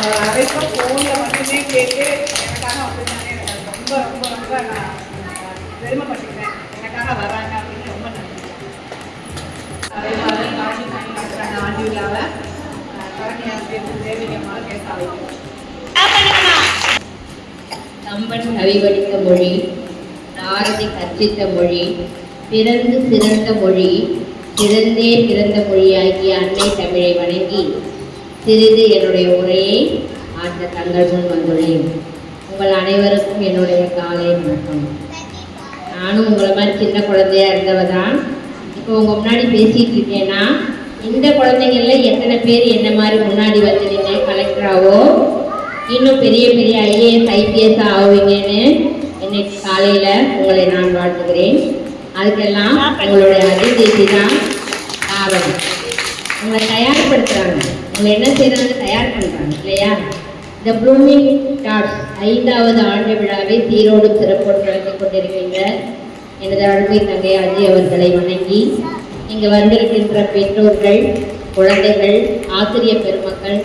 அழைப்ப ஃபோனில் மட்டுமே கேட்டு எனக்காக வந்துருந்தாங்க. எனக்கு ரொம்ப ரொம்ப ரொம்ப நான் பெருமைப்பட்டுக்கிறேன். எனக்காக வராங்க அப்படின்னு ரொம்ப நன்றி. அதே மாதிரி காட்சி பண்ணி நடத்துகிறாங்க ஆண்டு விழாவில் கலைஞர் தேவியம்மாவை பேச ஆரம்பிக்கும். கம்பன் கவி படித்த மொழி, பாரதி கற்பித்த மொழி, பிறந்து சிறந்த மொழி, சிறந்தே பிறந்த மொழியாகிய அன்னை தமிழை வணங்கி சிறிது என்னுடைய உரையை ஆற்ற தங்கள் முன் வந்துள்ளேன். உங்கள் அனைவருக்கும் என்னுடைய காலை வணக்கம். நானும் உங்களை மாதிரி சின்ன குழந்தையா இருந்தவ தான். இப்போ உங்கள் முன்னாடி பேசிகிட்டு இருக்கேன்னா இந்த குழந்தைங்கள எத்தனை பேர் என்ன மாதிரி முன்னாடி வந்து நின்று கலெக்டராகவோ இன்னும் பெரிய பெரிய ஐஏஎஸ் ஐபிஎஸ் ஆகுவீங்கன்னு இன்னைக்கு காலையில் உங்களை நான் வாழ்த்துக்கிறேன். அதுக்கெல்லாம் உங்களுடைய அதிர்ச்சி தான் காரணம். உங்களை தயார்படுத்துகிறாங்க. உங்களை என்ன செய்கிறாங்க? தயார் பண்ணுறாங்க இல்லையா? இந்த ப்ளூமிங் டாட்ஸ் 5வது ஆண்டு விழாவை சீரோடு சிறப்போடு நடத்தி கொண்டிருக்கின்ற எனது அருமை தங்கை அஜய் அவர்களை வணங்கி இங்கு வந்திருக்கின்ற பெற்றோர்கள், குழந்தைகள், ஆசிரியர் பெருமக்கள்,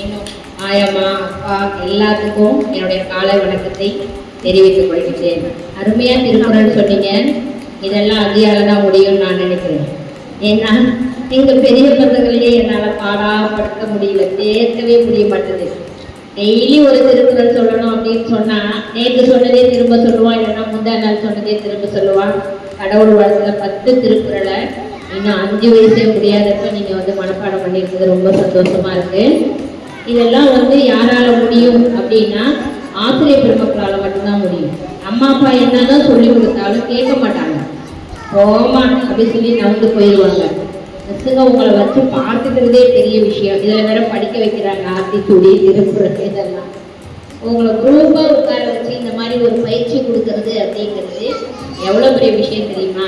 இன்னும் ஆயம்மா, அப்பா எல்லாத்துக்கும் என்னுடைய காலை வணக்கத்தை தெரிவித்துக் கொள்கிறேன். அருமையாக திருக்குறள் சொன்னீங்க. இதெல்லாம் அதிகால தான் முடியும்னு நான் நினைக்கிறேன். ஏன்னா நீங்கள் பெரிய பசங்களையே என்னால் பாடாப்படுத்த முடியல, சேர்க்கவே முடிய மாட்டேது. டெய்லி ஒரு திருக்குறள் சொல்லணும் அப்படின்னு சொன்னால் நேற்று சொன்னதே திரும்ப சொல்லுவான், இல்லைன்னா முந்தா நாள் சொன்னதே திரும்ப சொல்லுவான். கடவுள் வாழ்த்துல 10 திருக்குறளை இன்னும் 5 வயசே முடியாதப்ப நீங்கள் வந்து மனப்பாடம் பண்ணியிருக்கிறது ரொம்ப சந்தோஷமாக இருக்குது. இதெல்லாம் வந்து யாரால முடியும் அப்படின்னா ஆசிரியர் பெருமக்களால் மட்டும்தான் முடியும். அம்மா அப்பா என்னதான் சொல்லி கொடுத்தாலும் கேட்க மாட்டாங்க. போமா அப்படி சொல்லி நவுந்து போயிடுவாங்க. மிஸ்ஸுங்க உங்களை வச்சு பார்த்துக்கிறதே பெரிய விஷயம். இதில் வேற படிக்க வைக்கிறாங்க ஆத்திச்சூடி, திருக்குறள், இதெல்லாம். உங்களை குரூப்பாக உட்கார வச்சு இந்த மாதிரி ஒரு பயிற்சி கொடுக்கறது அப்படிங்கிறது எவ்வளோ பெரிய விஷயம் தெரியுமா?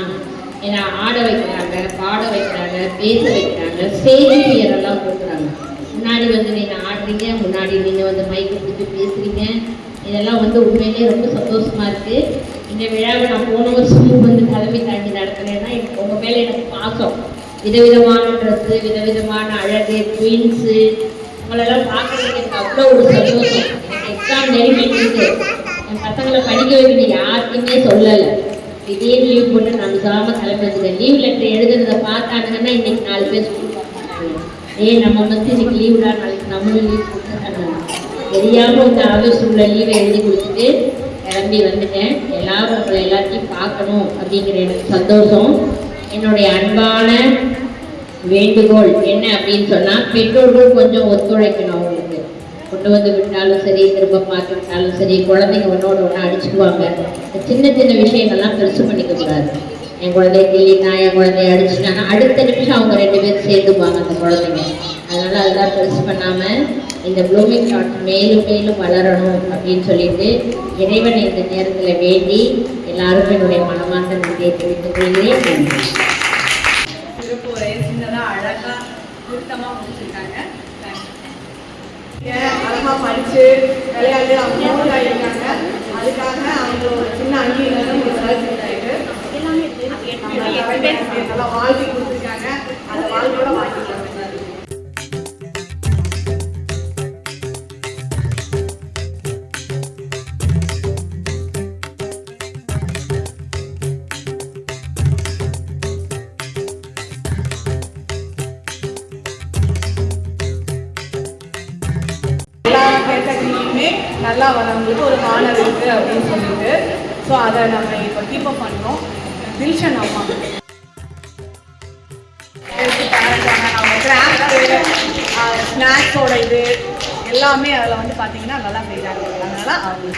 ஏன்னா ஆட வைக்கிறாங்க, பாட வைக்கிறாங்க, பேச வைக்கிறாங்க, ஸ்டேஜ் ஃபியர் எல்லாம் கொடுக்குறாங்க. முன்னாடி வந்து நீங்கள் ஆடுறீங்க, முன்னாடி நீங்கள் வந்து மைக்கு பிடிச்சி பேசுகிறீங்க. இதெல்லாம் வந்து உண்மையிலேயே ரொம்ப சந்தோஷமாக இருக்குது. இந்த விழாவை நான் போன வருஷமும் வந்து தலைமை தாண்டி நடத்துனேன்னா எனக்கு உங்கள் மேலே எனக்கு பாசம். விதவிதமான ட்ரெஸ்ஸு, விதவிதமான அழகு, ட்வின்ஸு, உங்களெல்லாம் பார்க்குறதுக்கு எனக்கு அவ்வளோ ஒரு சந்தோஷம். எனக்கு எக்ஸாம் நெருங்கிட்டு இருக்கு. என் பசங்களை படிக்க வைக்கணும் யாருக்குமே சொல்லலை. திடீர்னு லீவ் போட்டு நான் சொல்லாமல் தலைமை வந்துட்டேன். லீவ் லெட்டர் எழுதுறதை பார்த்தாங்கன்னா இன்னைக்கு 4 பேர் ஸ்கூல் பார்த்தாங்க. நம்ம வந்து இன்னைக்கு லீவ் தான், நாளைக்கு நம்மளும் லீவ் கொடுத்துட்டாங்க. தெரியாமல் இந்த ஆஃபீஸ் உள்ள லீவை எழுதி கொடுத்துட்டு கிளம்பி வந்துட்டேன். எல்லாரும் உங்களை எல்லாத்தையும் பார்க்கணும் அப்படிங்கிற எனக்கு சந்தோஷம். என்னுடைய அன்பான வேண்டுகோள் என்ன அப்படின்னு சொன்னால், பெற்றோர்கள் கொஞ்சம் ஒத்துழைக்கணும். அவங்களுக்கு கொண்டு வந்து விட்டாலும் சரி, திரும்ப பார்த்து விட்டாலும் சரி, குழந்தைங்க ஒன்றோட ஒன்று அடிச்சுக்குவாங்க. சின்ன சின்ன விஷயங்கள்லாம் பெருசு பண்ணிக்கக்கூடாது. என் குழந்தைய கிள்ளினா, என் குழந்தைய அடிச்சுட்டானா அடுத்த நிமிஷம் அவங்க 2 பேரும் சேர்ந்துப்பாங்க அந்த குழந்தைங்க. அதனால் அதெல்லாம் பெருசு பண்ணாமல் இந்த ப்ளூமிங் டாட் மேலும் மேலும் வளரணும் அப்படின்னு சொல்லிட்டு இறைவனை இந்த நேரத்தில் வேண்டி எல்லாருக்கும் என்னுடைய மனமார்ந்த நன்றியை தெரிவித்துக் கொள்கிறேன். திருப்பூரை சின்னதாக அழகாக நிறுத்தமாக முடிச்சிருக்காங்க. அழகாக படித்து விளையாட்டு அவங்க ஆகியிருக்காங்க. அதுக்காக அவங்க ஒரு சின்ன அங்கீகாரம் ஒரு சர்டிஃபிகேட் ஆகிட்டு எல்லாமே நல்லா வாழ்க்கை கொடுத்துருக்காங்க. அந்த வாழ்க்கையோட வாங்கிக்கலாம். நல்லா நம்மளுக்கு ஒரு மாணவர் இருக்குது அப்படின்னு சொல்லிட்டு ஸோ அதை நம்ம இப்போ கீப்பப் பண்ணுறோம். தில்ஷன் அம்மா ஸ்நாக்ஸோட இது எல்லாமே அதில் வந்து பார்த்தீங்கன்னா நல்லா செய்கிறாங்க. அதனால் அவங்க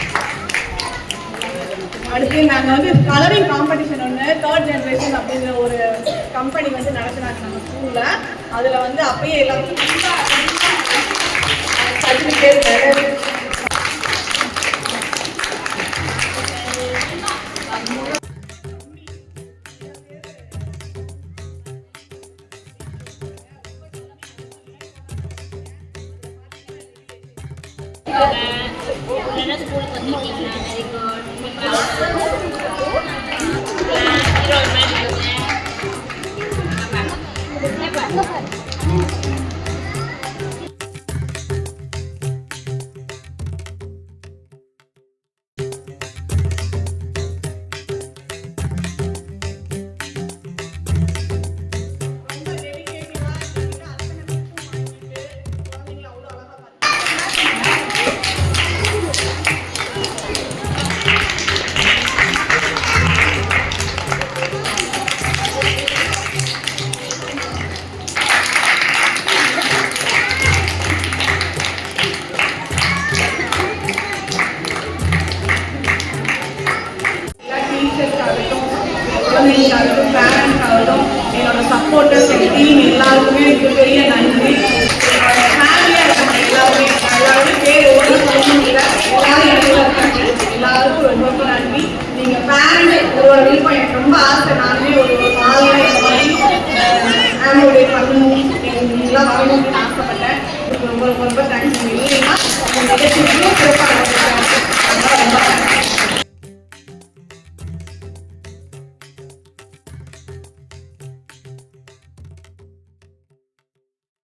அடுத்து நாங்கள் வந்து கலரிங் காம்படிஷன் ஒன்று 3rd ஜென்ரேஷன் அப்படிங்கிற ஒரு கம்பெனி வந்து நடத்துனாங்க நம்ம ஸ்கூலில். அதில் வந்து அப்பயே எல்லாத்தையும் சர்டிஃபிகேட் ரொம்ப ஆசை நானுமே ஒரு நாளில் இந்த மாதிரி ஆனுவல் டே பண்ணணும் எல்லாம் வரணும்னு ஆசைப்பட்டேன். ரொம்ப ரொம்ப ரொம்ப தேங்க்ஸ். இல்லைன்னா இந்த நிகழ்ச்சி